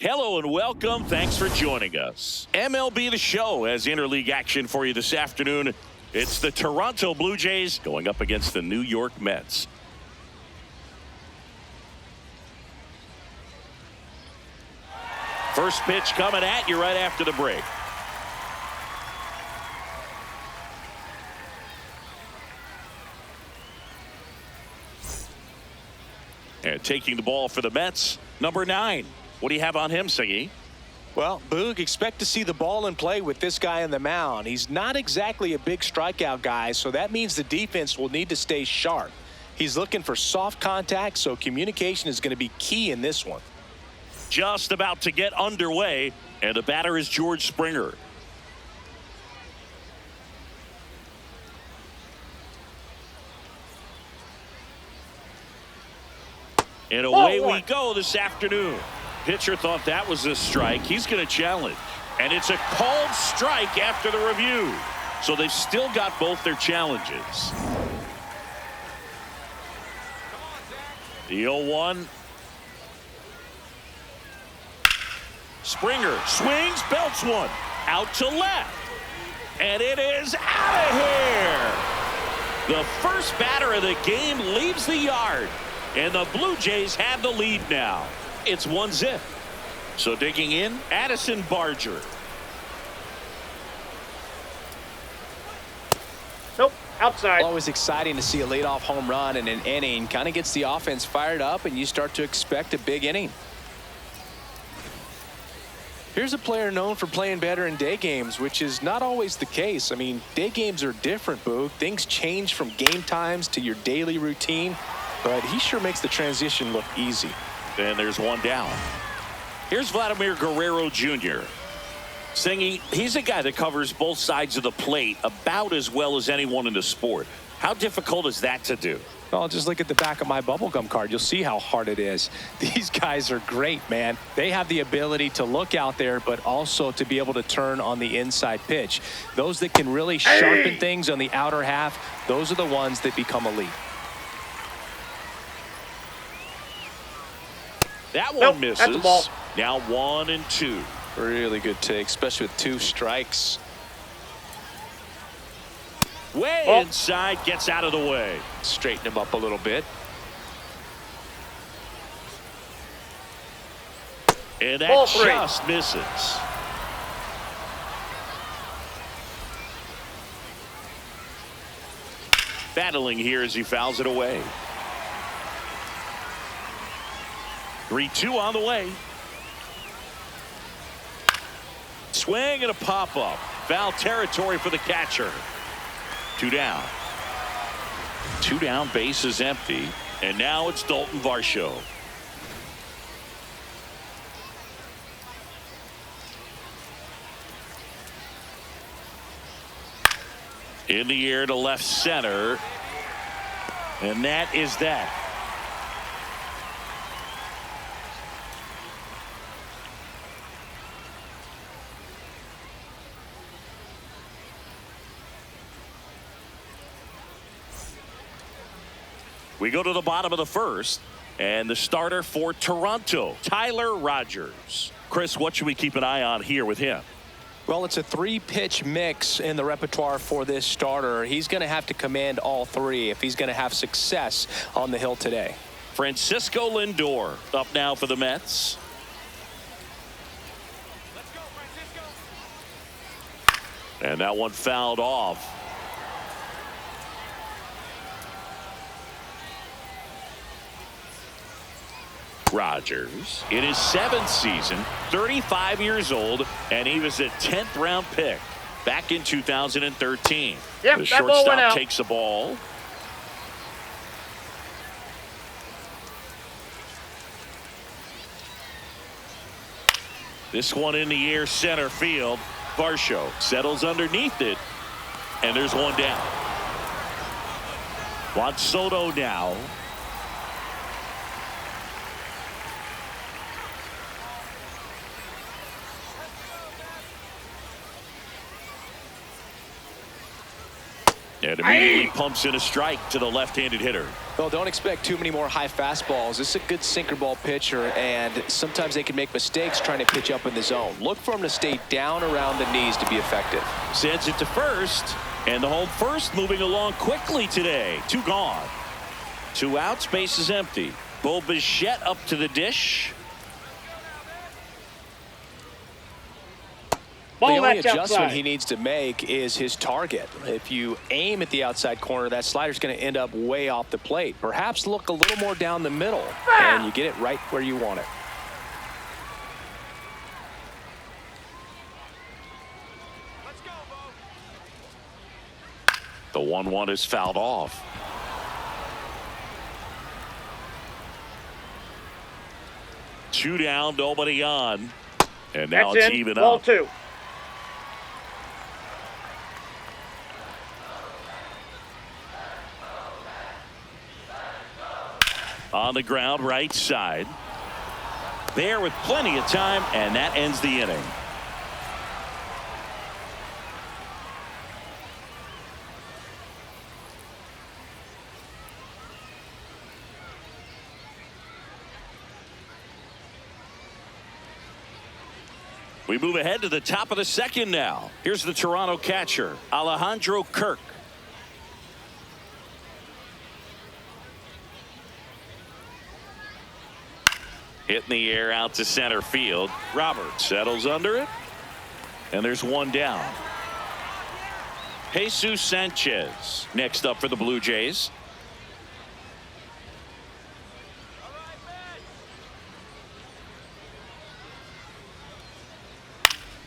Hello and welcome. Thanks for joining us. MLB The Show has interleague action for you this afternoon. It's the Toronto Blue Jays going up against the New York Mets. First pitch coming at you right after the break. And taking the ball for the Mets, number 9. What do you have on him, Siggy? Well, Boog, expect to see the ball in play with this guy on the mound. He's not exactly a big strikeout guy, so that means the defense will need to stay sharp. He's looking for soft contact, so communication is going to be key in this one. Just about to get underway, and the batter is George Springer. And away we go this afternoon. Pitcher thought that was a strike. He's going to challenge. And it's a called strike after the review. So they've still got both their challenges. The 0-1. Springer swings, belts one. Out to left. And it is out of here. The first batter of the game leaves the yard. And the Blue Jays have the lead now. It's 1-0. So digging in, Addison Barger. Nope, outside. Always exciting to see a leadoff home run in an inning. Kind of gets the offense fired up, and you start to expect a big inning. Here's a player known for playing better in day games, which is not always the case. I mean, day games are different, Boog. Things change from game times to your daily routine, but he sure makes the transition look easy. And there's one down. Here's Vladimir Guerrero Jr. Singy, he's a guy that covers both sides of the plate about as well as anyone in the sport. How difficult is that to do? Well, just look at the back of my bubblegum card. You'll see how hard it is. These guys are great, man. They have the ability to look out there, but also to be able to turn on the inside pitch. Those that can really sharpen things on the outer half, those are the ones that become elite. That one misses. That's a ball. Now 1-2. Really good take, especially with 2 strikes. Way inside, gets out of the way. Straighten him up a little bit. And that just misses. Battling here as he fouls it away. 3-2 on the way. Swing and a pop-up. Foul territory for the catcher. 2 down. 2 down, base is empty. And now it's Dalton Varsho. In the air to left center. And that is that. We go to the bottom of the first, and the starter for Toronto, Tyler Rogers. Chris, what should we keep an eye on here with him? Well, it's a 3-pitch mix in the repertoire for this starter. He's going to have to command all 3 if he's going to have success on the hill today. Francisco Lindor up now for the Mets. Let's go, Francisco. And that one fouled off. Rogers in his 7th season, 35 years old, and he was a 10th round pick back in 2013. Yep, the that ball went shortstop out. takes the ball. This one in the air, center field. Varsho settles underneath it, and there's one down. Juan Soto now. And immediately pumps in a strike to the left-handed hitter. Well, don't expect too many more high fastballs. This is a good sinker ball pitcher, and sometimes they can make mistakes trying to pitch up in the zone. Look for him to stay down around the knees to be effective. Sends it to first, and the home first moving along quickly today. 2 gone. 2 outs, base is empty. Bo Bichette up to the dish. The only adjustment he needs to make is his target. If you aim at the outside corner, that slider's going to end up way off the plate. Perhaps look a little more down the middle, and you get it right where you want it. Let's go, Bo. The 1-1 is fouled off. Two down, nobody on. And now That's it's in. even Ball up. 2. On the ground, right side. There with plenty of time, and that ends the inning. We move ahead to the top of the second now. Here's the Toronto catcher, Alejandro Kirk. Hit in the air out to center field. Roberts settles under it. And there's 1 down. Jesus Sanchez next up for the Blue Jays.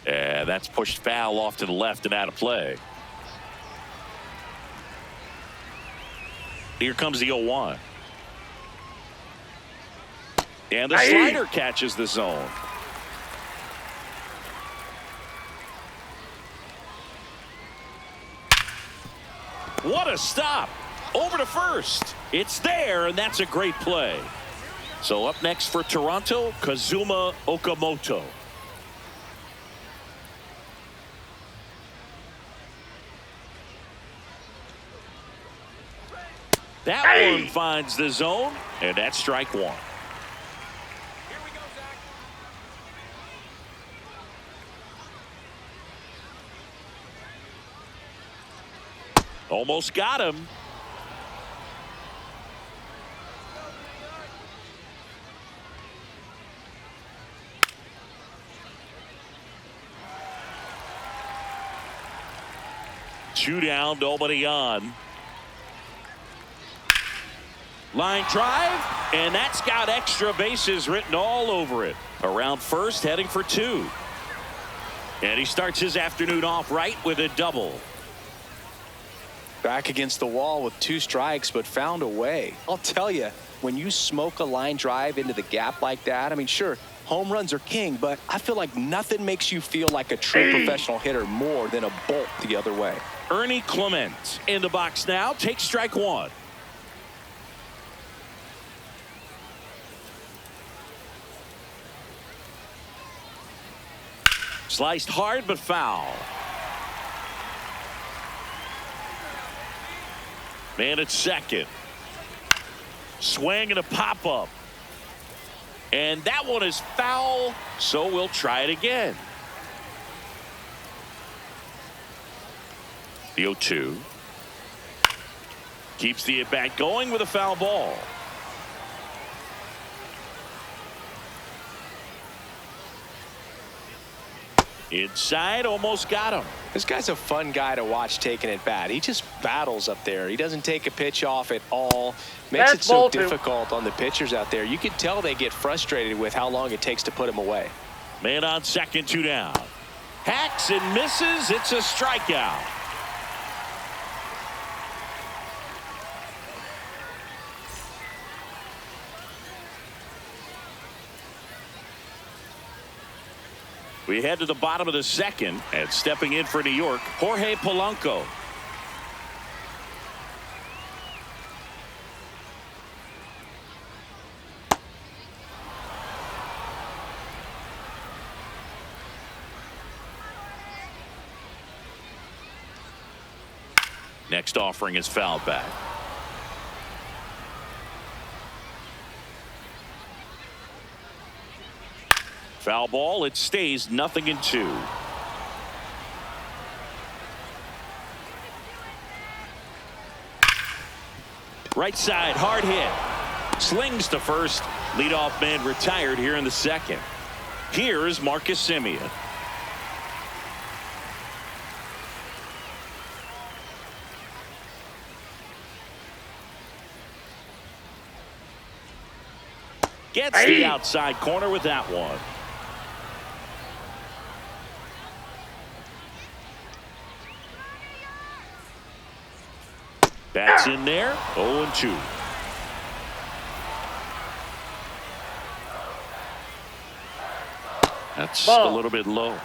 And that's pushed foul off to the left and out of play. Here comes the 0-1. And the slider catches the zone. What a stop. Over to first. It's there, and that's a great play. So up next for Toronto, Kazuma Okamoto. That one finds the zone, and that's strike 1. Here we go, Zach. Almost got him. Two down, nobody on. Line drive, and that's got extra bases written all over it. Around first, heading for 2. And he starts his afternoon off right with a double. Back against the wall with 2 strikes, but found a way. I'll tell you, when you smoke a line drive into the gap like that, I mean, sure, home runs are king, but I feel like nothing makes you feel like a true professional hitter more than a bolt the other way. Ernie Clement in the box now, takes strike 1. Sliced hard but foul. Man at second. Swing and a pop-up. And that one is foul, so we'll try it again. The 0-2. Keeps the at-bat going with a foul ball. Inside, almost got him. This guy's a fun guy to watch taking at bat. He just battles up there. He doesn't take a pitch off at all. Makes it so difficult on the pitchers out there. You can tell they get frustrated with how long it takes to put him away. Man on second, 2 down. Hacks and misses. It's a strikeout. We head to the bottom of the second, and stepping in for New York, Jorge Polanco. Next offering is fouled back. Foul ball. It stays 0-2. Right side, hard hit. Slings to first. Leadoff man retired here in the second. Here is Marcus Semien. Gets the outside corner with that one. That's in there. 0-2. That's a little bit low.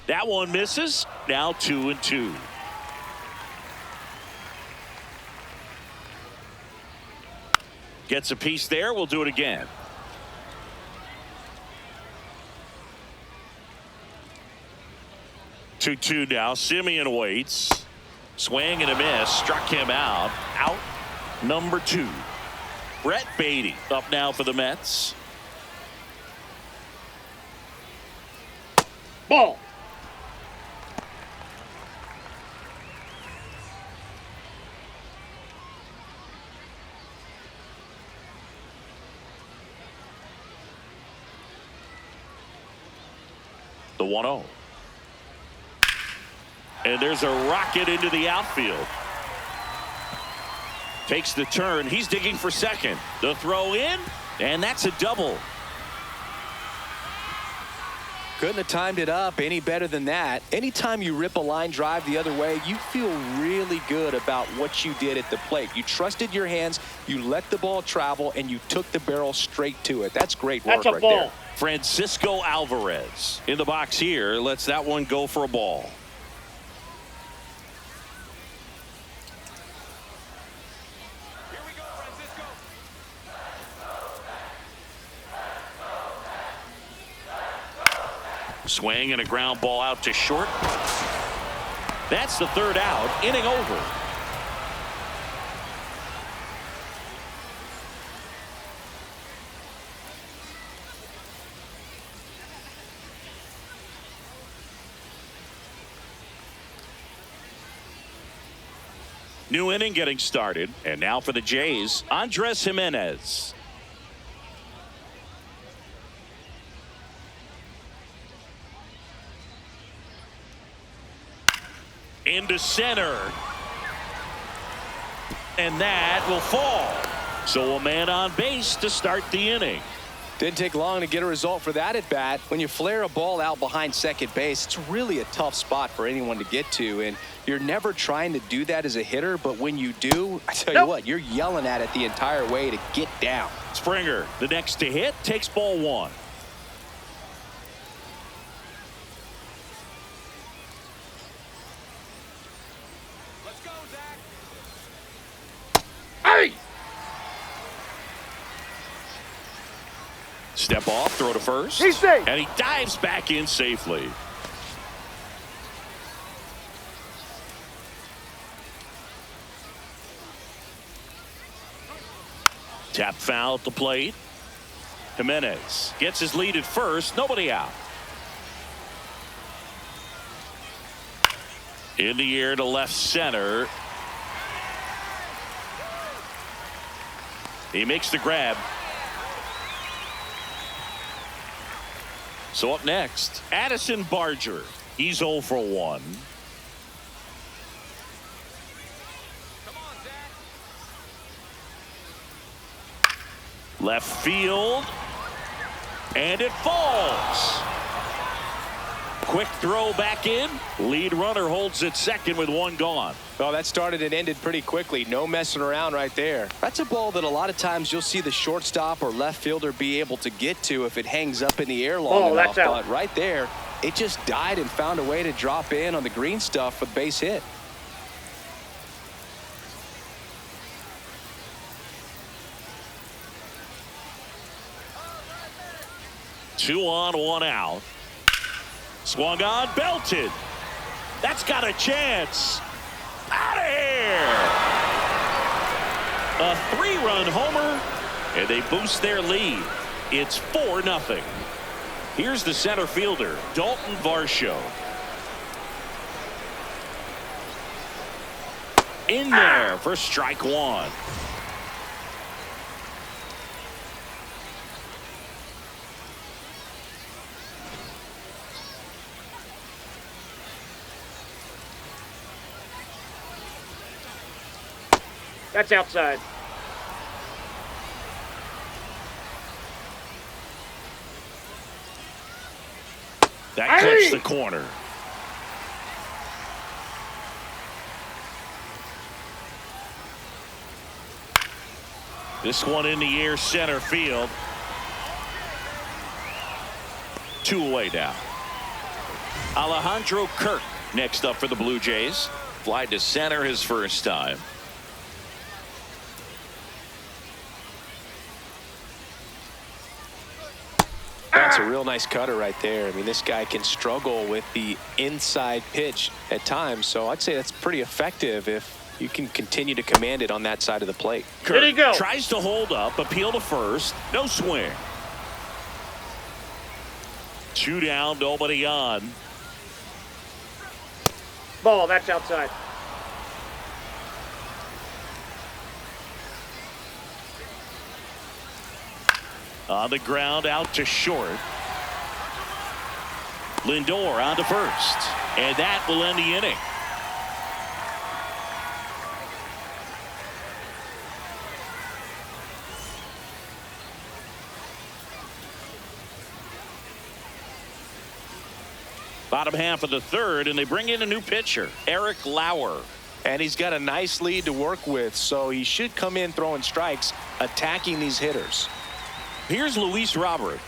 That one misses. Now 2-2. Gets a piece there. We'll do it again. 2-2 now. Semien waits. Swing and a miss. Struck him out. Out number 2. Brett Beatty up now for the Mets. Ball. The 1-0. And there's a rocket into the outfield. Takes the turn. He's digging for second. The throw in, and that's a double. Couldn't have timed it up any better than that. Anytime you rip a line drive the other way, you feel really good about what you did at the plate. You trusted your hands, you let the ball travel, and you took the barrel straight to it. That's great work That's a right ball. there. Francisco Alvarez in the box here. Lets that one go for a ball. Here we go, Francisco. Swing and a ground ball out to short. That's the third out. Inning over. New inning getting started. And now for the Jays, Andres Jimenez. Into center. And that will fall. So a man on base to start the inning. Didn't take long to get a result for that at bat. When you flare a ball out behind second base, it's really a tough spot for anyone to get to, and you're never trying to do that as a hitter, but when you do, I tell you what, you're yelling at it the entire way to get down. Springer, the next to hit, takes ball 1. Let's go, Zach. Hey! Step off, throw to first. He's safe. And he dives back in safely. Tap foul at the plate. Jimenez gets his lead at first. Nobody out. In the air to left center. He makes the grab. So up next, Addison Barger. He's 0 for 1. Come on, Zach. Left field. And it falls. Quick throw back in. Lead runner holds at second with 1 gone. Well, that started and ended pretty quickly. No messing around right there. That's a ball that a lot of times you'll see the shortstop or left fielder be able to get to if it hangs up in the air long enough. That's out. But right there, it just died and found a way to drop in on the green stuff for the base hit. 2 on, 1 out. Swung on, belted. That's got a chance. Out of here. A 3-run homer, and they boost their lead. It's 4-0. Here's the center fielder, Dalton Varsho. In there for strike 1. That's outside. That clips the corner. This one in the air, center field. 2 away now. Alejandro Kirk next up for the Blue Jays. Fly to center his first time. That's a real nice cutter right there. I mean, this guy can struggle with the inside pitch at times, so I'd say that's pretty effective if you can continue to command it on that side of the plate. Kirk There you go. tries to hold up, appeal to first, no swing. 2 down, nobody on. Ball, that's outside. On the ground, out to short. Lindor on to first. And that will end the inning. Bottom half of the third, and they bring in a new pitcher, Eric Lauer. And he's got a nice lead to work with, so he should come in throwing strikes, attacking these hitters. Here's Luis Robert.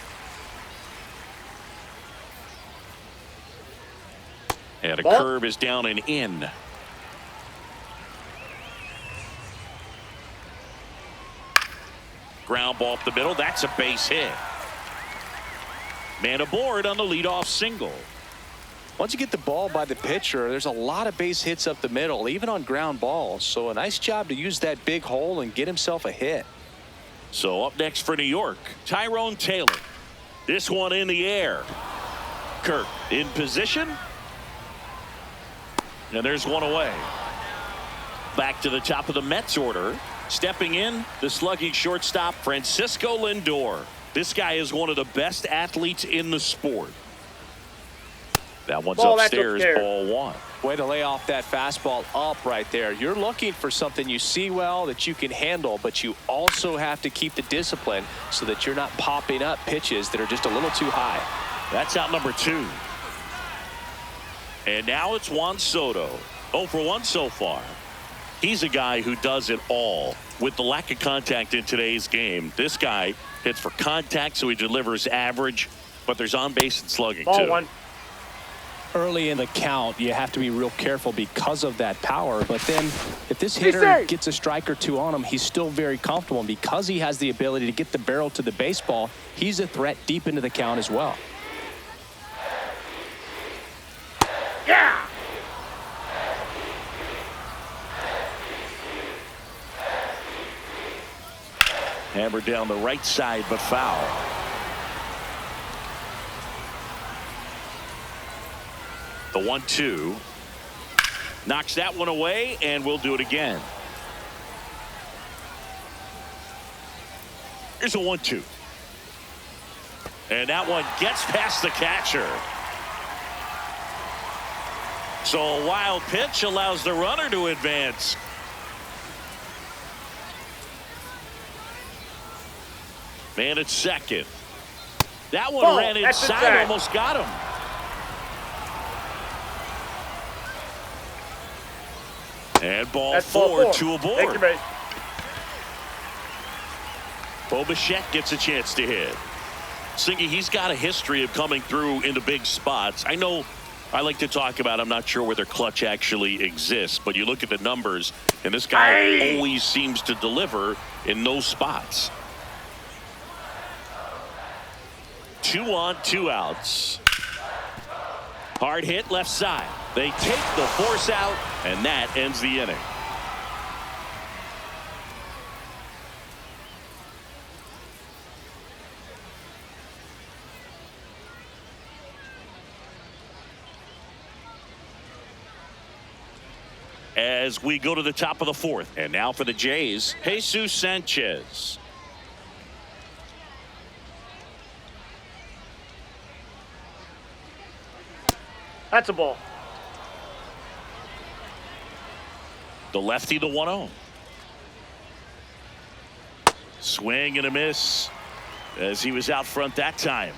And a Ball. curve is down and in. Ground ball up the middle. That's a base hit. Man aboard on the leadoff single. Once you get the ball by the pitcher, there's a lot of base hits up the middle, even on ground balls. So a nice job to use that big hole and get himself a hit. So up next for New York, Tyrone Taylor. This one in the air. Kirk in position. And there's one away. Back to the top of the Mets order. Stepping in, the slugging shortstop, Francisco Lindor. This guy is one of the best athletes in the sport. That one's Ball, that's upstairs, upstairs. ball 1. Way to lay off that fastball up right there. You're looking for something you see well that you can handle, but you also have to keep the discipline so that you're not popping up pitches that are just a little too high. That's out number 2. And now it's Juan Soto. 0 for 1 so far. He's a guy who does it all. With the lack of contact in today's game, this guy hits for contact, so he delivers average, but there's on base and slugging Ball too. 1. Early in the count, you have to be real careful because of that power. But then if this hitter gets a strike or two on him, he's still very comfortable. And because he has the ability to get the barrel to the baseball, he's a threat deep into the count as well. Yeah. Hammered down the right side, but foul. The 1-2 knocks that one away, and we'll do it again. Here's a 1-2. And that one gets past the catcher. So a wild pitch allows the runner to advance. Man at second. That one Ball, ran that's inside, inside. almost got him. And ball That's 4, ball 4. 2 aboard. Thank you, mate. Bo Bichette gets a chance to hit. Singy, he's got a history of coming through into big spots. I know I like to talk about, I'm not sure whether clutch actually exists, but you look at the numbers, and this guy always seems to deliver in those spots. 2 on, 2 outs. Hard hit left side. They take the force out, and that ends the inning. As we go to the top of the 4th. And now for the Jays, Jesus Sanchez. That's a ball. The lefty, the 1-0. Swing and a miss as he was out front that time.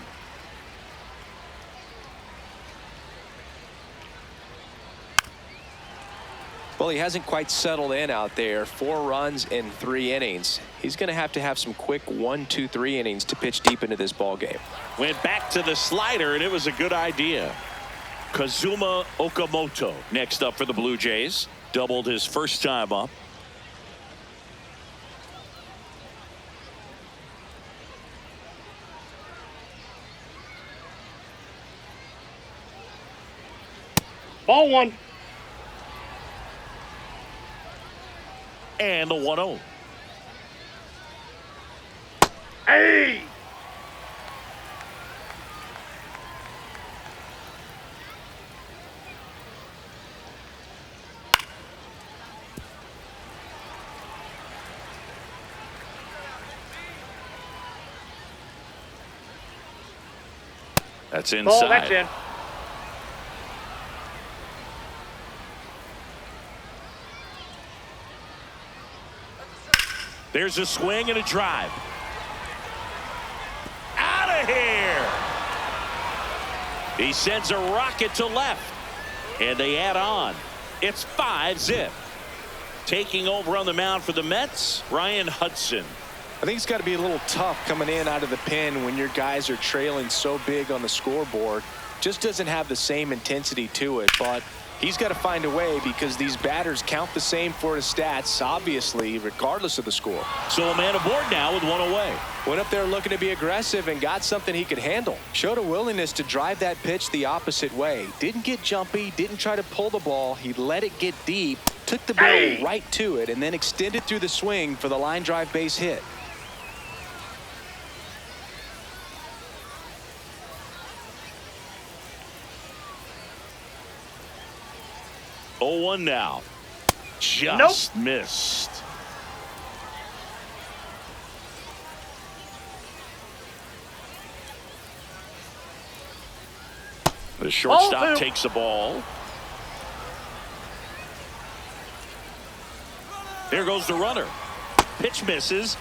Well, he hasn't quite settled in out there. 4 runs in 3 innings. He's going to have some quick 1, 2, 3 innings to pitch deep into this ball game. Went back to the slider, and it was a good idea. Kazuma Okamoto next up for the Blue Jays. Doubled his first time up. Ball 1. And the 1-0. Hey! That's inside. Ball, that's in. There's a swing and a drive. Out of here. He sends a rocket to left. And they add on. It's 5-zip. Taking over on the mound for the Mets, Ryan Hudson. I think it's got to be a little tough coming in out of the pen when your guys are trailing so big on the scoreboard. Just doesn't have the same intensity to it, but he's got to find a way because these batters count the same for his stats, obviously, regardless of the score. So a man aboard now with 1 away. Went up there looking to be aggressive and got something he could handle. Showed a willingness to drive that pitch the opposite way. Didn't get jumpy, didn't try to pull the ball. He let it get deep, took the barrel right to it, and then extended through the swing for the line drive base hit. Oh, 1 now. Just missed. The shortstop takes the ball. There goes the runner. Pitch misses.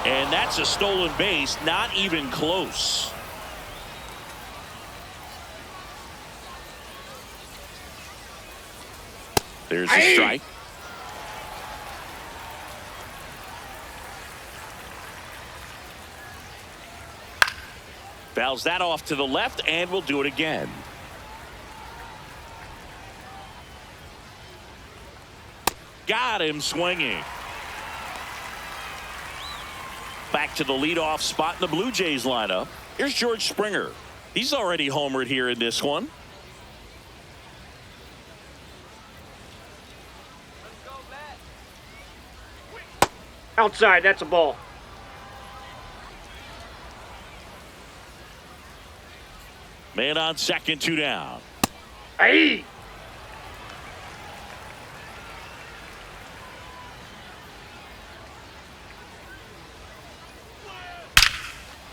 And that's a stolen base, not even close. There's a strike. Fouls that off to the left, and we'll do it again. Got him swinging. Back to the leadoff spot in the Blue Jays lineup. Here's George Springer. He's already homered here in this one. Outside, that's a ball. Man on second, 2 down. Hey!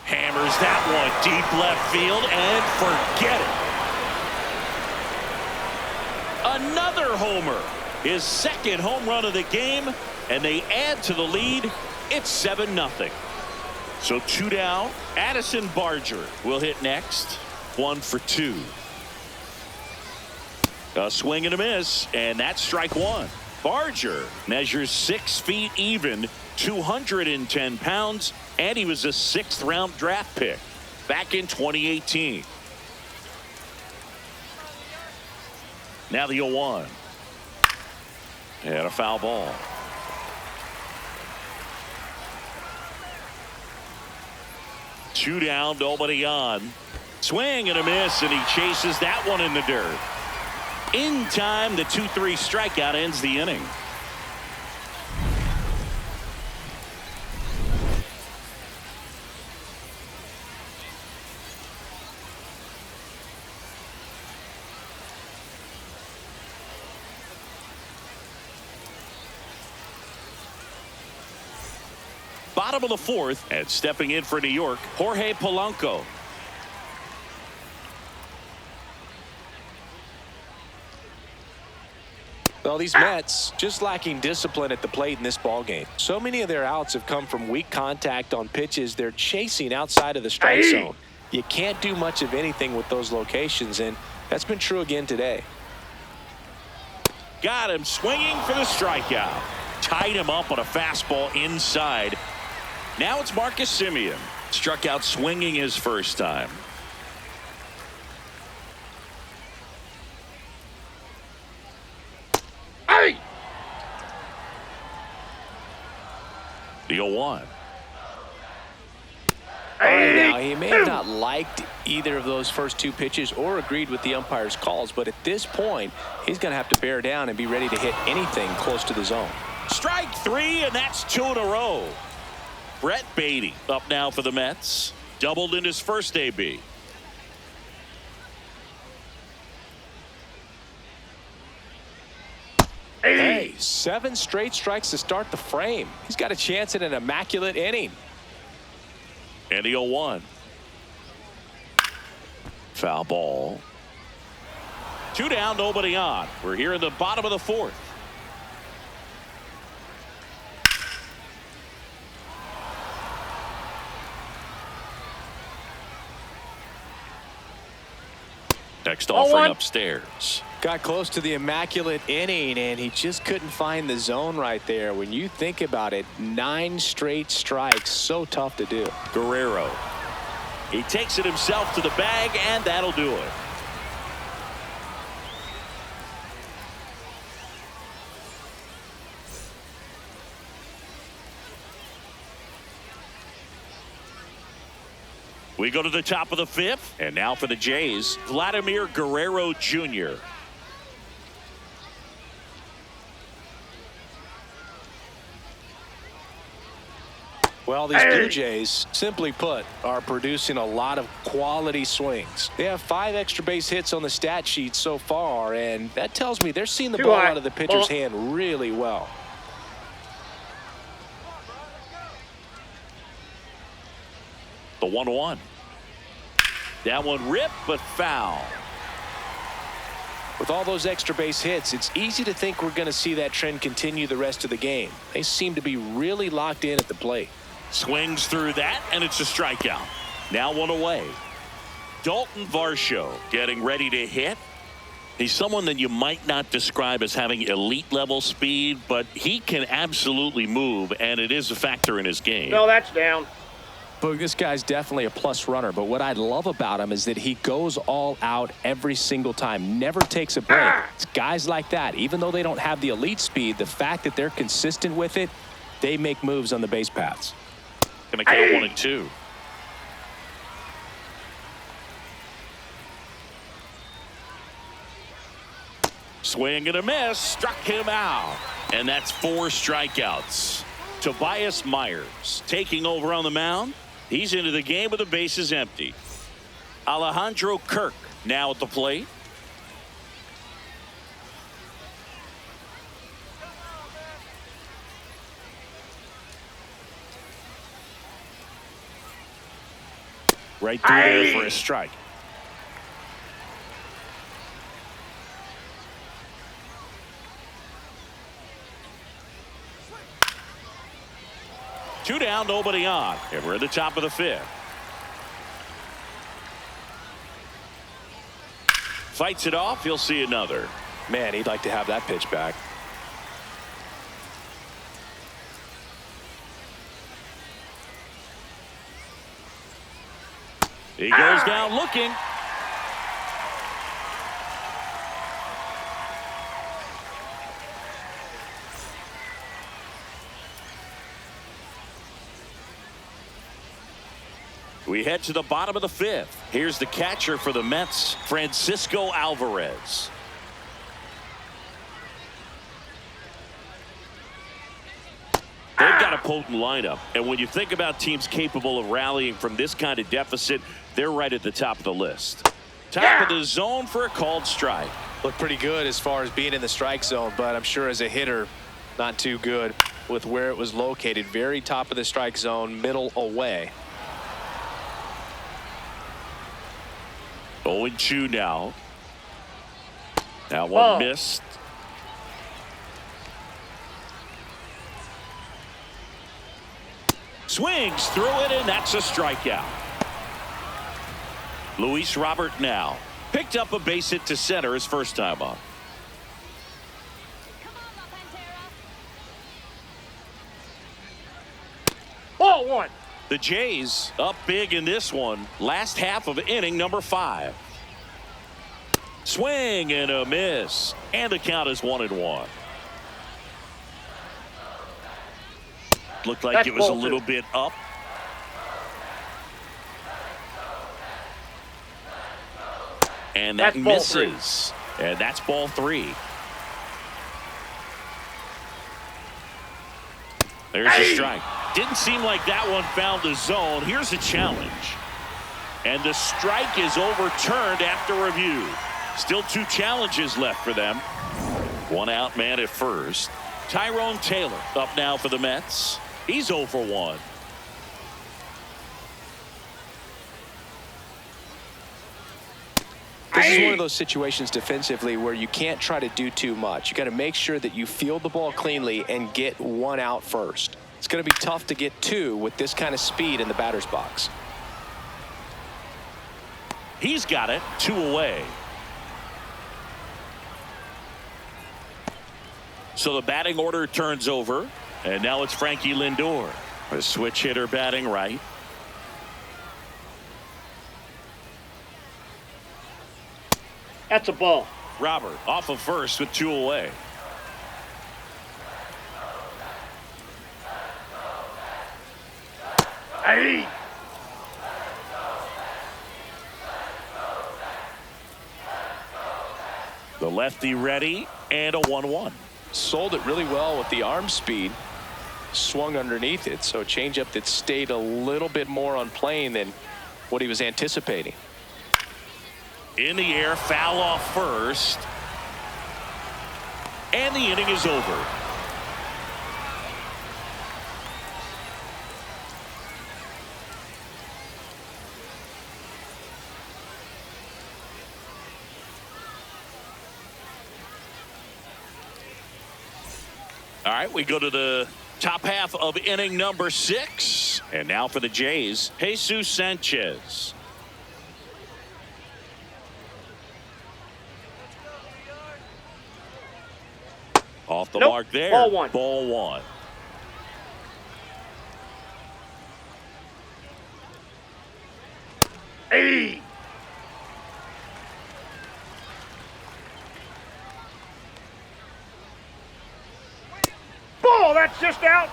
Hammers that one deep left field and forget it. Another homer. His second home run of the game, and they add to the lead. It's 7-0. So 2 down. Addison Barger will hit next. 1 for 2. A swing and a miss, and that's strike 1. Barger measures 6 feet even, 210 pounds, and he was a 6th round draft pick back in 2018. Now the 0-1. And a foul ball. 2 down, nobody on. Swing and a miss, and he chases that one in the dirt. In time, the 2-3 strikeout ends the inning. Bottom of the 4th, and stepping in for New York, Jorge Polanco. Well, these Mets just lacking discipline at the plate in this ballgame. So many of their outs have come from weak contact on pitches they're chasing outside of the strike zone. You can't do much of anything with those locations, and that's been true again today. Got him swinging for the strikeout. Tied him up on a fastball inside. Now it's Marcus Semien. Struck out swinging his first time. Hey! The 0-1. Hey! Now, he may have not liked either of those first 2 pitches or agreed with the umpire's calls, but at this point, he's going to have to bear down and be ready to hit anything close to the zone. Strike 3, and that's 2 in a row. Brett Beatty up now for the Mets. Doubled in his first AB. Hey, 7 straight strikes to start the frame. He's got a chance at an immaculate inning. And the 0-1. Foul ball. 2 down, nobody on. We're here in the bottom of the 4th. Next offering upstairs. Got close to the immaculate inning, and he just couldn't find the zone right there. When you think about it, 9 straight strikes, so tough to do. Guerrero. He takes it himself to the bag, and that'll do it. We go to the top of the 5th, and now for the Jays, Vladimir Guerrero Jr. Well, these Blue Jays, simply put, are producing a lot of quality swings. They have 5 extra base hits on the stat sheet so far, and that tells me they're seeing the ball out of the pitcher's hand really well. The 1-1. That one ripped, but foul. With all those extra base hits, it's easy to think we're going to see that trend continue the rest of the game. They seem to be really locked in at the plate. Swings through that, and it's a strikeout. Now 1 away. Dalton Varsho getting ready to hit. He's someone that you might not describe as having elite level speed, but he can absolutely move, and it is a factor in his game. No, that's down. But this guy's definitely a plus runner. But what I love about him is that he goes all out every single time, never takes a break. It's guys like that, even though they don't have the elite speed, the fact that they're consistent with it, they make moves on the base paths. Gonna count 1 and 2. Swing and a miss, struck him out, and that's 4 strikeouts. Tobias Myers taking over on the mound. He's into the game with the bases empty. Alejandro Kirk now at the plate. Right through there for a strike. Two down, nobody on. And we're at the top of the 5th. Fights it off. He'll see another. Man, he'd like to have that pitch back. He goes down looking. We head to the bottom of the fifth. Here's the catcher for the Mets, Francisco Alvarez. They've got a potent lineup, and when you think about teams capable of rallying from this kind of deficit, they're right at the top of the list. Top of the zone for a called strike. Looked pretty good as far as being in the strike zone, but I'm sure as a hitter, not too good with where it was located. Very top of the strike zone, middle away. 0-2 now. That one missed. Swings through it, and that's a strikeout. Luis Robert now picked up a base hit to center his first time up. Ball one. The Jays up big in this one. Last half of inning number 5. Swing and a miss, and the count is 1-1. Looked like That's it was a ball little two. bit up. And that That's ball misses. And that's ball 3. There's a strike. Didn't seem like that one found the zone. Here's a challenge. And the strike is overturned after review. Still 2 challenges left for them. 1 out man at first. Tyrone Taylor up now for the Mets. He's 0 for 1. This is one of those situations defensively where you can't try to do too much. You got to make sure that you field the ball cleanly and get 1 out first. It's going to be tough to get 2 with this kind of speed in the batter's box. He's got it. 2 away. So the batting order turns over, and now it's Frankie Lindor, a switch hitter batting right. That's a ball. Robert off of first with 2 away. Hey. The lefty ready, and a 1-1. Sold it really well with the arm speed. Swung underneath it, so a changeup that stayed a little bit more on plane than what he was anticipating. In the air, foul off first. And the inning is over. All right, we go to the top half of inning number 6. And now for the Jays, Jesus Sanchez. Off the mark there. Ball 1. Ball 1. Hey. Ball, that's just out.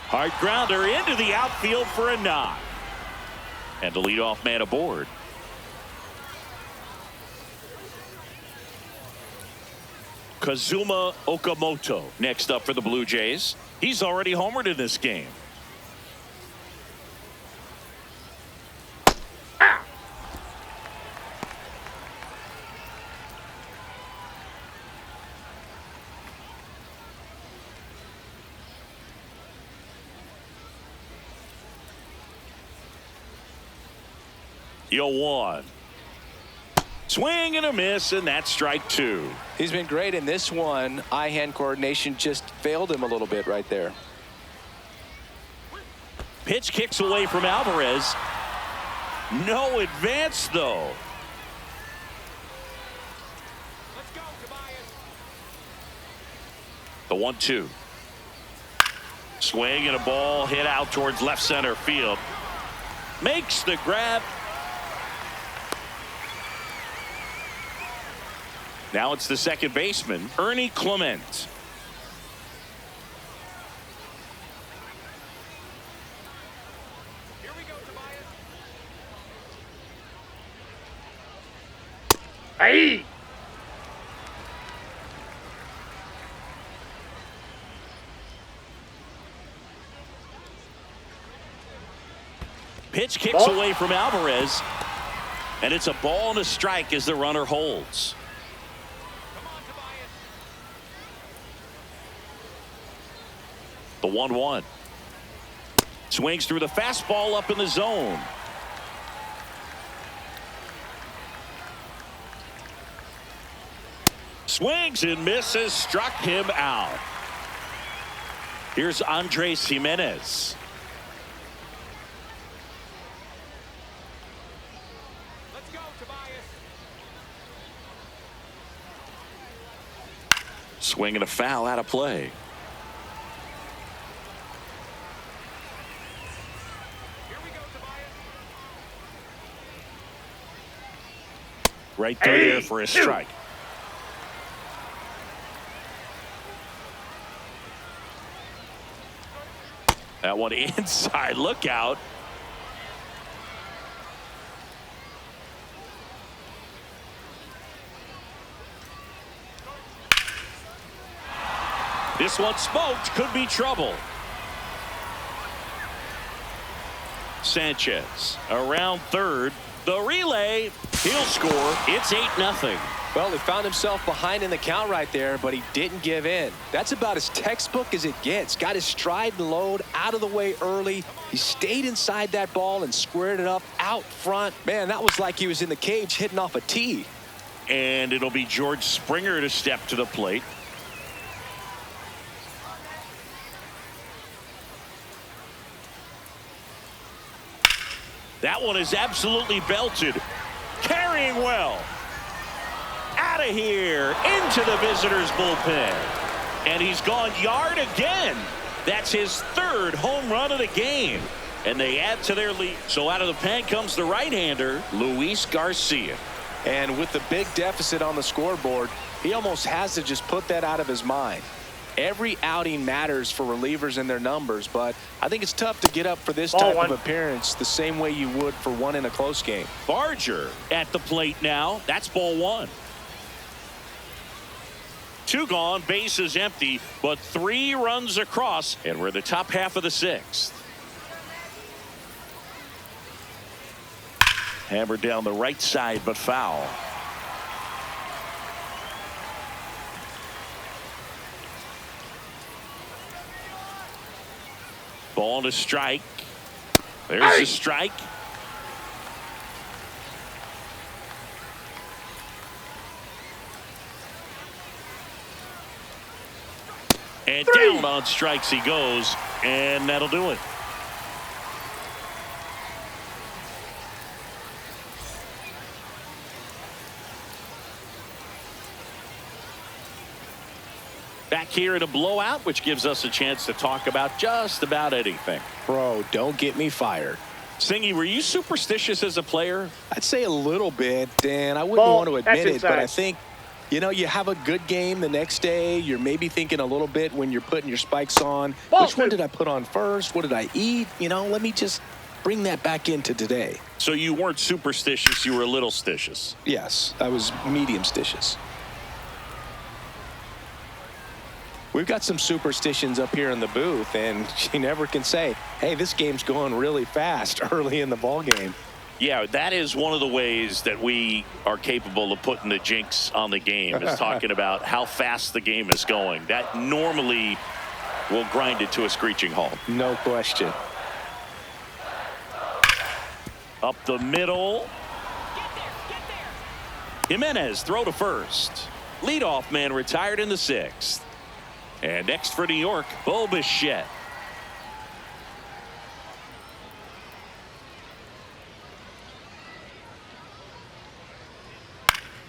Hard grounder into the outfield for a knock. And the leadoff man aboard. Kazuma Okamoto next up for the Blue Jays. He's already homered in this game. The 0-1. Swing and a miss, and that's strike 2. He's been great in this one. Eye-hand coordination just failed him a little bit right there. Pitch kicks away from Alvarez. No advance, though. Let's go, Tobias. The 1-2. Swing and a ball hit out towards left center field. Makes the grab. Now it's the second baseman, Ernie Clement. Here we go, Tobias. Hey! Pitch kicks Ball. away from Alvarez. And it's a ball and a strike as the runner holds. Come on, Tobias. The 1-1. Swings through the fastball up in the zone. Swings and misses, struck him out. Here's Andres Jimenez. Let's go, Tobias. Swing and a foul out of play. Here we go, Tobias. Right through there for a strike. That one inside, look out. This one smoked, could be trouble. Sanchez around third. The relay, he'll score. It's 8-0. Well, he found himself behind in the count right there, but he didn't give in. That's about as textbook as it gets. Got his stride and load out of the way early. He stayed inside that ball and squared it up out front. Man, that was like he was in the cage hitting off a tee. And it'll be George Springer to step to the plate. That one is absolutely belted. Carrying well. Out of here. Into the visitors' bullpen. And he's gone yard again. That's his third home run of the game. And they add to their lead. So out of the pen comes the right-hander, Luis Garcia. And with the big deficit on the scoreboard, he almost has to just put that out of his mind. Every outing matters for relievers and their numbers, but I think it's tough to get up for this type of appearance the same way you would for one in a close game. Barger at the plate now. That's ball one. 2 gone, base is empty, but 3 runs across, and we're in the top half of the 6th. Hammered down the right side, but foul. Ball to strike. There's the strike. And down on strikes he goes, and that'll do it. Back here in a blowout, which gives us a chance to talk about just about anything. Bro, don't get me fired. Singy, were you superstitious as a player? I'd say a little bit, Dan. I wouldn't want to admit it, but I think, you know, you have a good game the next day. You're maybe thinking a little bit when you're putting your spikes on. Which one did I put on first? What did I eat? You know, let me just bring that back into today. So you weren't superstitious, you were a little stitious. Yes, I was medium stitious. We've got some superstitions up here in the booth, and you never can say, hey, this game's going really fast early in the ball game. Yeah, that is one of the ways that we are capable of putting the jinx on the game, is talking about how fast the game is going. That normally will grind it to a screeching halt. No question. Up the middle. Jimenez, throw to first. Leadoff man retired in the 6th. And next for New York, Bo Bichette.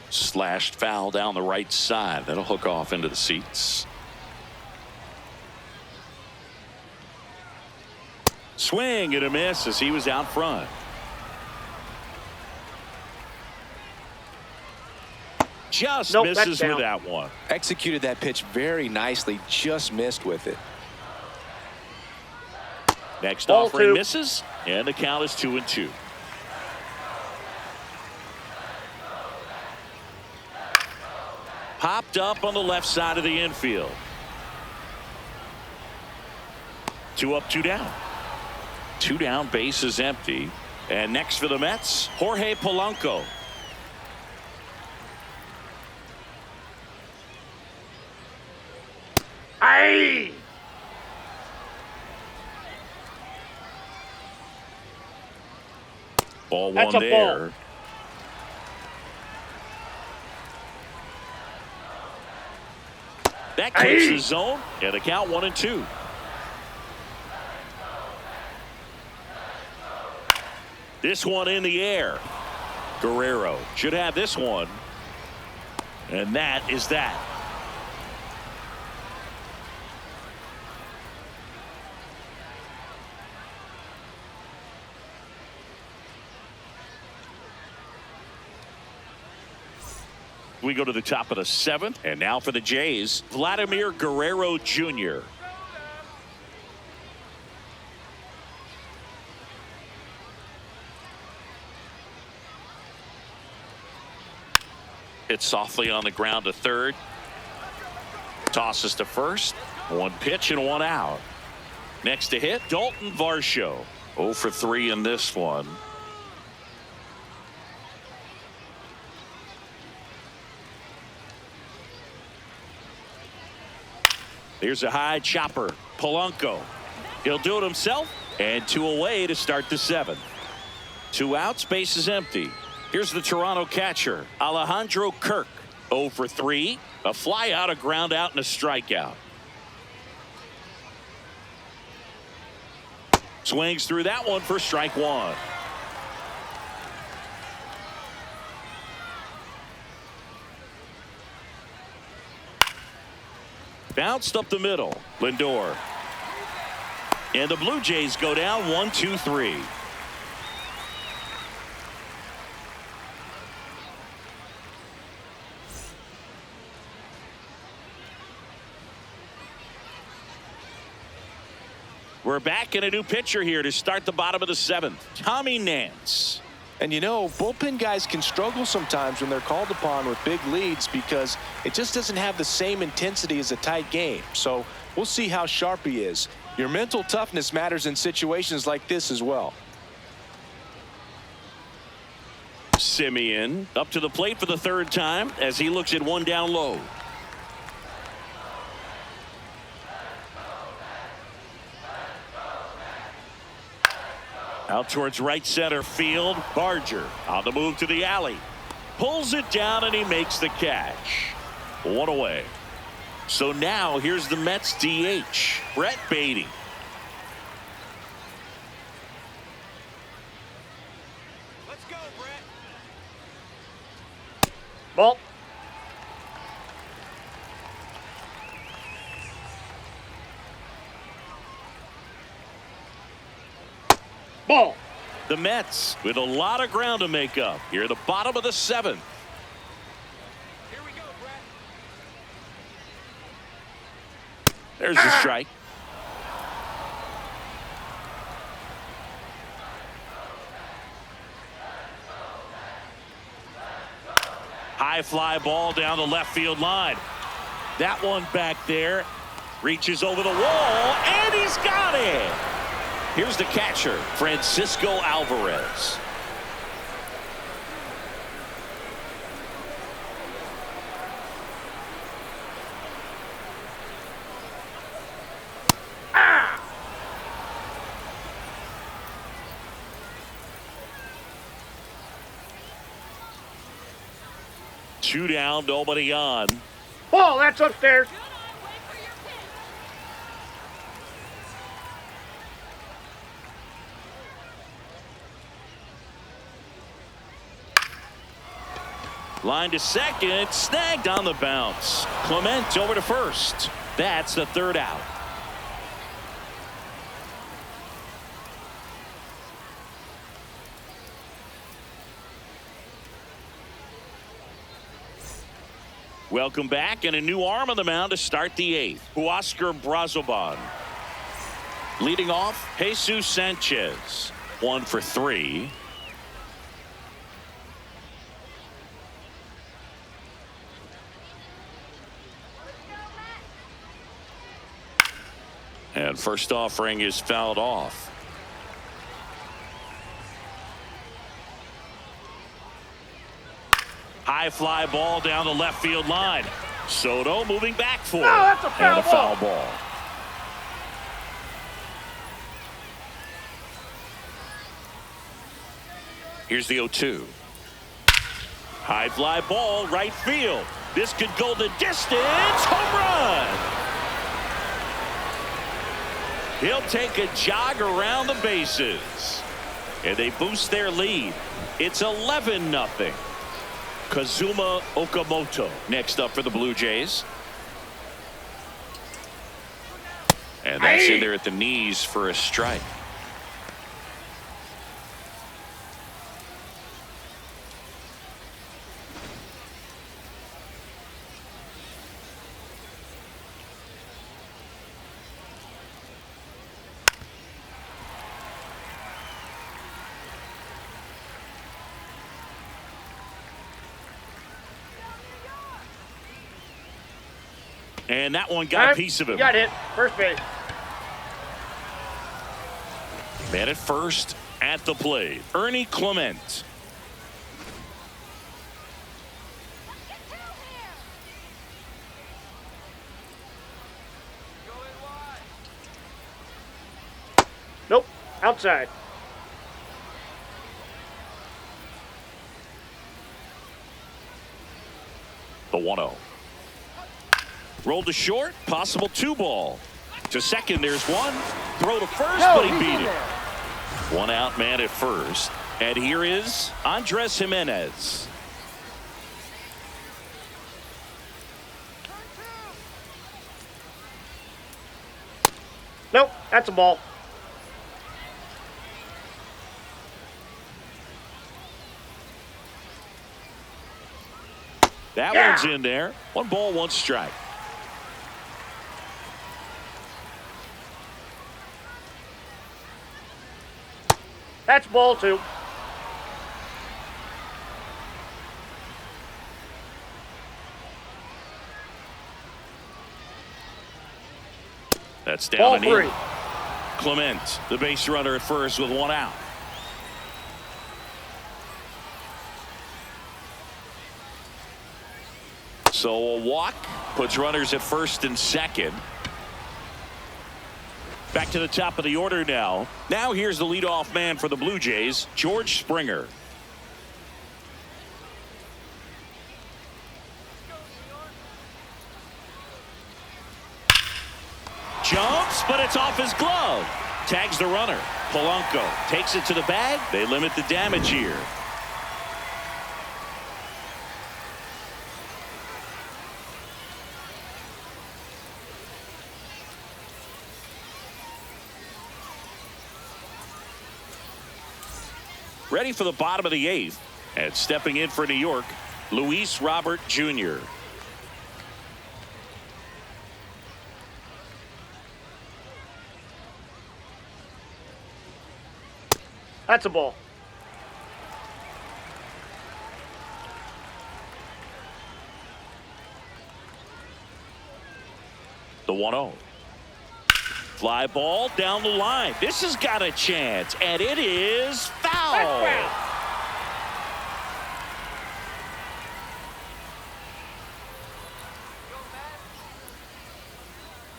Slashed foul down the right side. That'll hook off into the seats. Swing and a miss as he was out front. Just Nope, that's misses with down. that one. Executed that pitch very nicely, just missed with it. Next Ball offering 2. misses, and the count is 2-2. Popped up on the left side of the infield. 2 up, 2 down. 2 down, base is empty. And next for the Mets, Jorge Polanco. Aye. Ball That's one a there. ball. That clips Aye. the zone, and the count 1-2. This one in the air. Guerrero should have this one. And that is that. We go to the top of the 7th, and now for the Jays, Vladimir Guerrero Jr. Hits softly on the ground to third. Tosses to first. 1 pitch and 1 out. Next to hit, Dalton Varsho. 0 for 3 in this one. Here's a high chopper. Polanco. He'll do it himself. And 2 away to start the 7th. 2 outs, base is empty. Here's the Toronto catcher, Alejandro Kirk. 0 for 3. A fly out, a ground out, and a strikeout. Swings through that one for strike 1. Bounced up the middle. Lindor. And the Blue Jays go down 1-2-3. We're back in a new pitcher here to start the bottom of the 7th. Tommy Nance. And you know, bullpen guys can struggle sometimes when they're called upon with big leads because it just doesn't have the same intensity as a tight game. So we'll see how sharp he is. Your mental toughness matters in situations like this as well. Simeon up to the plate for the 3rd time as he looks at 1 down low. Out towards right center field. Barger on the move to the alley. Pulls it down and he makes the catch. 1 away. So now here's the Mets DH, Brett Beatty. Let's go, Brett. Ball. Ball. The Mets with a lot of ground to make up here at the bottom of the 7th. Here we go, Brett. There's the strike. High fly ball down the left field line. That one back there reaches over the wall, and he's got it. Here's the catcher, Francisco Alvarez. Two down, nobody on. Ball. That's upstairs. Line to second, snagged on the bounce. Clement over to first. That's the 3rd out. Welcome back, and a new arm on the mound to start the 8th. Huascar Brazoban. Leading off, Jesus Sanchez. 1 for 3. And first offering is fouled off. High fly ball down the left field line. Soto moving back for it. that's a foul and a foul ball. Here's the 0-2. High fly ball right field. This could go the distance. Home run. He'll take a jog around the bases. And they boost their lead. It's 11-0. Kazuma Okamoto next up for the Blue Jays. And that's in there at the knees for a strike. And that one got a piece of him. Got hit. First base. Man at first at the plate. Ernie Clement. Nope. Outside. The 1-0. Rolled to short, possible 2-ball. To second, there's one. Throw to first, but he beat it. 1 out, man at first. And here is Andres Jimenez. Nope. That's a ball. That one's in there. 1 ball, 1 strike. That's ball 2. That's down Ball and 3. in. Clement, the base runner at first with 1 out. So a walk puts runners at first and second. Back to the top of the order now. Now here's the leadoff man for the Blue Jays, George Springer. Jumps, but it's off his glove. Tags the runner. Polanco takes it to the bag. They limit the damage here. Ready for the bottom of the 8th. And stepping in for New York, Luis Robert Jr. That's a ball. The 1-0. Fly ball down the line. This has got a chance, and it is foul.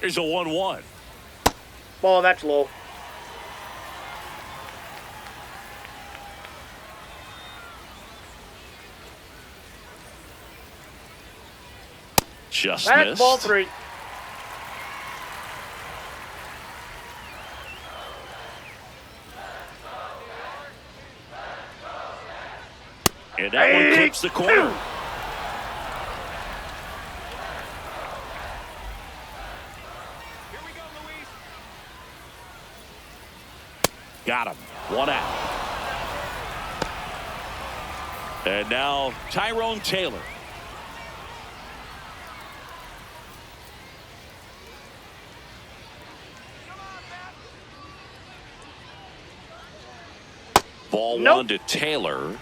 Here's a 1-1. Ball, that's low. Just That's missed. ball 3. And that one clips the corner. Here we go, Luis. Got him. 1 out. And now Tyrone Taylor. Ball Nope. 1 to Taylor.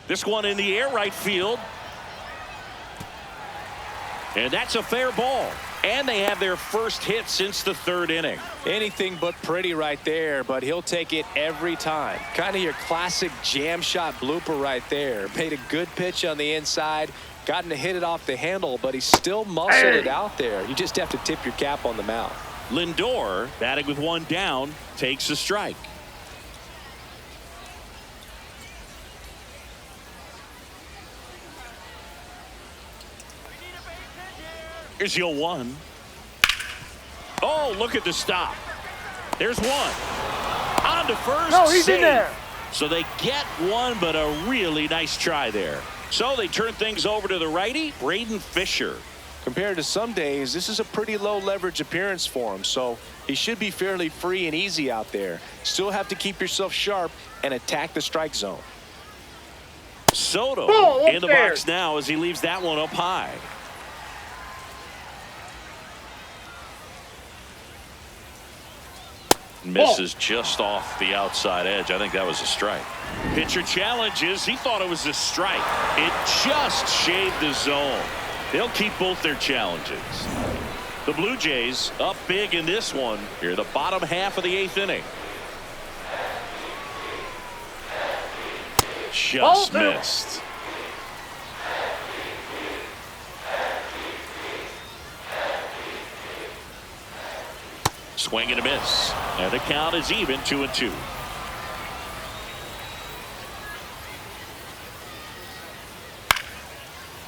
This one in the air, right field. And that's a fair ball. And they have their first hit since the third inning. Anything but pretty right there, but he'll take it every time. Kind of your classic jam shot blooper right there. Made a good pitch on the inside, gotten to hit it off the handle, but he still muscled it out there. You just have to tip your cap on the mound. Lindor, batting with one down, takes a strike. Here's your 1. Oh, look at the stop. There's one. On to first. No, he's save. in there. So they get one, but a really nice try there. So they turn things over to the righty, Braden Fisher. Compared to some days, this is a pretty low leverage appearance for him, so he should be fairly free and easy out there. Still have to keep yourself sharp and attack the strike zone. Soto Ball in the there. box now as he leaves that one up high. Misses just off the outside edge. I think that was a strike. Pitcher challenges. He thought it was a strike. It just shaved the zone. They'll keep both their challenges. The Blue Jays up big in this one. Here, the bottom half of the 8th inning. Just missed. Swing and a miss. And the count is even, 2-2.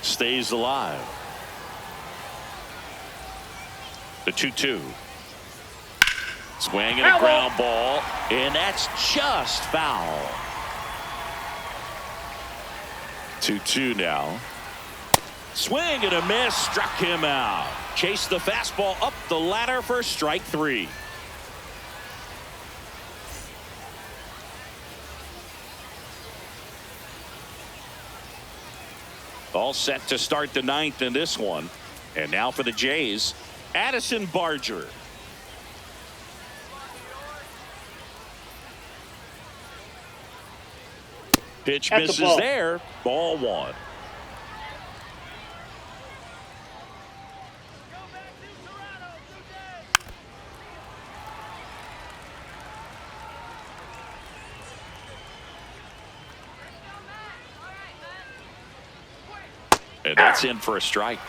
Stays alive. The 2-2. Swing and a ground ball. And that's just foul. 2-2 now. Swing and a miss. Struck him out. Chased the fastball up the ladder for strike 3. All set to start the 9th in this one. And now for the Jays, Addison Barger. Pitch misses there. Ball 1. And that's in for a strike.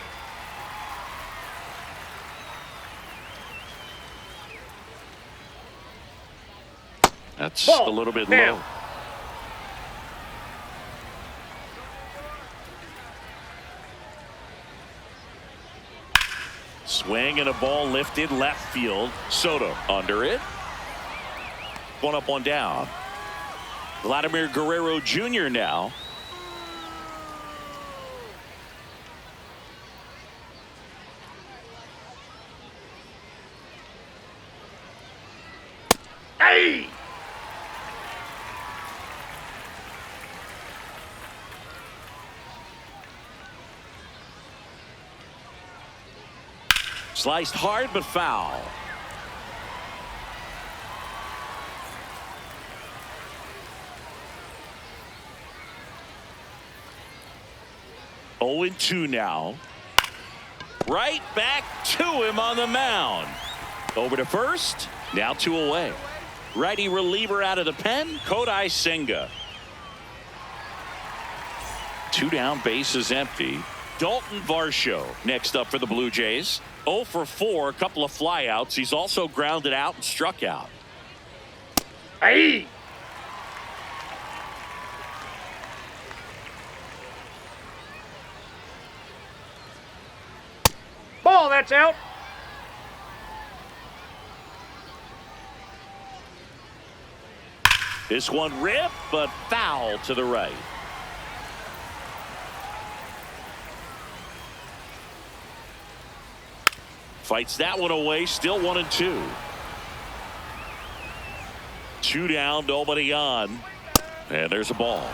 That's a little bit low. Swing and a ball lifted left field. Soto under it. One up, one down. Vladimir Guerrero Jr. now. Hey! Sliced hard but foul. Oh, 2 now. Right back to him on the mound. Over to first. Now 2 away. Righty reliever out of the pen, Kodai Senga. 2 down, bases empty. Dalton Varsho next up for the Blue Jays. 0 for 4, a couple of flyouts. He's also grounded out and struck out. Hey! Ball, that's out. This one ripped, but foul to the right. Fights that one away, still 1-2. 2 down, nobody on. And there's a ball.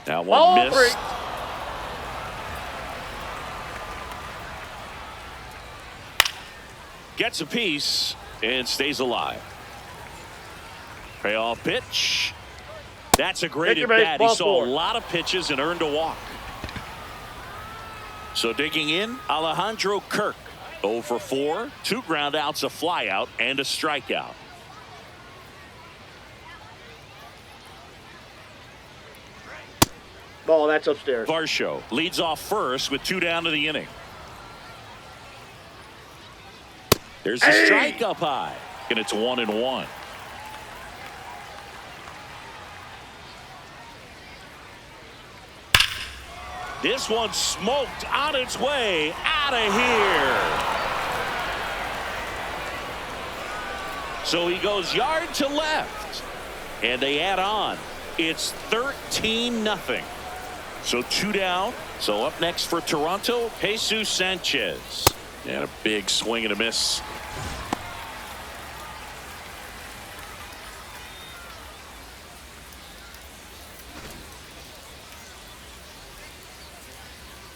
That Ball one missed. 3. Gets a piece and stays alive. Payoff pitch. That's a great Take at your base, bat. He ball saw 4. a lot of pitches and earned a walk. So digging in, Alejandro Kirk. 0 for 4, 2 ground outs, a fly out, and a strikeout. Ball, that's upstairs. Varsho leads off first with 2 down to the inning. There's a strike up high, and it's 1-1. This one smoked on its way out of here. So he goes yard to left, and they add on. It's 13-0. So 2 down. So up next for Toronto, Jesus Sanchez. And a big swing and a miss.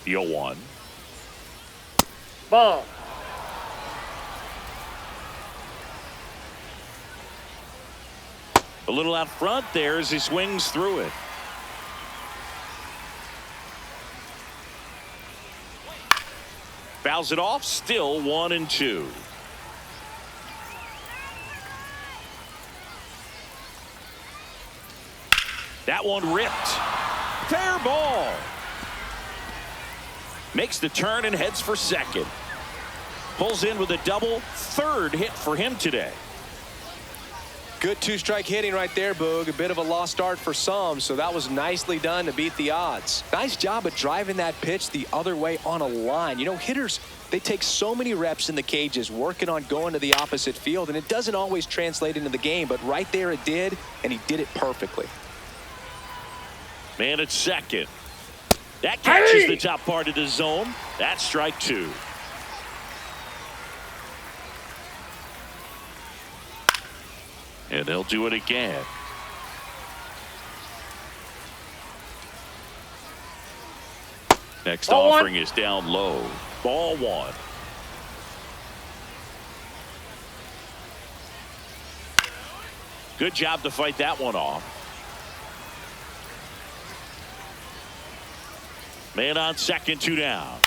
The 0-1. Ball. A little out front there as he swings through it. Fouls it off, still 1-2. That one ripped. Fair ball. Makes the turn and heads for second. Pulls in with a double, 3rd hit for him today. Good 2-strike hitting right there, Boog. A bit of a lost start for some, so that was nicely done to beat the odds. Nice job of driving that pitch the other way on a line. You know, hitters, they take so many reps in the cages working on going to the opposite field, and it doesn't always translate into the game, but right there it did, and he did it perfectly. Man at second. That catches the top part of the zone. That's strike 2. And they'll do it again. Next Ball offering 1. is down low. Ball 1. Good job to fight that one off. Man on second, 2 down.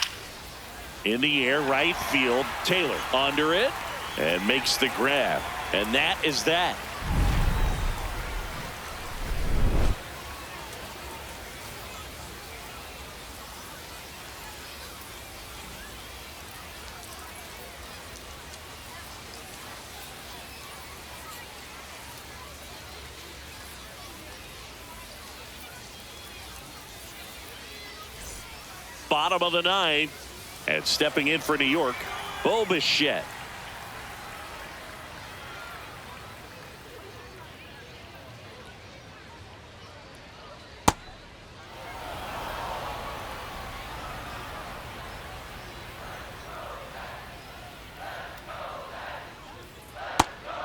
In the air, right field. Taylor under it and makes the grab. And that is that. Bottom of the 9th, and stepping in for New York, Bo Bichette.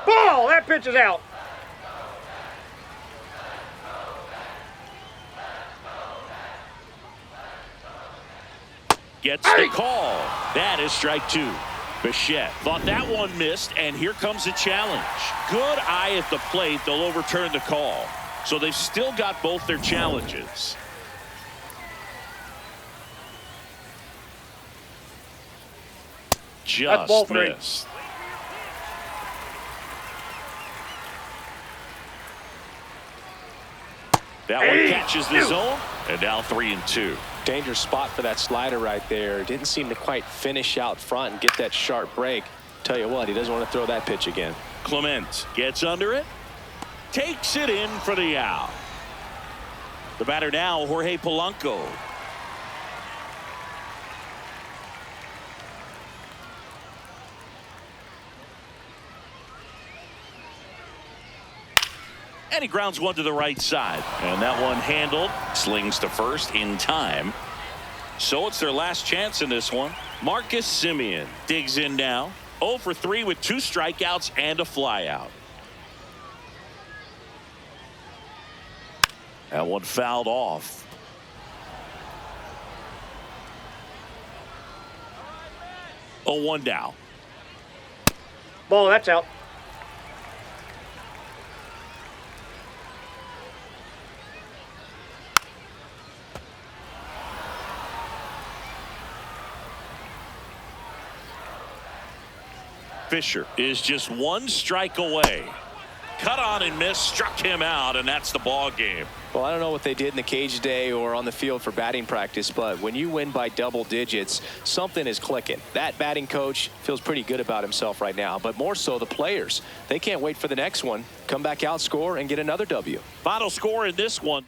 Ball, that pitch is out. Gets the call. That is strike 2. Bichette thought that one missed, and here comes a challenge. Good eye at the plate. They'll overturn the call. So they've still got both their challenges. That's ball Just 3. missed. That one catches the zone, and now 3-2. Dangerous spot for that slider right there. Didn't seem to quite finish out front and get that sharp break. Tell you what, he doesn't want to throw that pitch again. Clement gets under it, takes it in for the out. The batter now, Jorge Polanco. And he grounds one to the right side. And that one handled. Slings to first in time. So it's their last chance in this one. Marcus Semien digs in now. 0 for 3 with 2 strikeouts and a flyout. That one fouled off. A 1 down. Ball, that's out. Fisher is just 1 strike away. Cut on and miss, struck him out, and that's the ball game. Well, I don't know what they did in the cage today or on the field for batting practice, but when you win by double digits, something is clicking. That batting coach feels pretty good about himself right now, but more so the players. They can't wait for the next one. Come back out, score, and get another W. Final score in this one.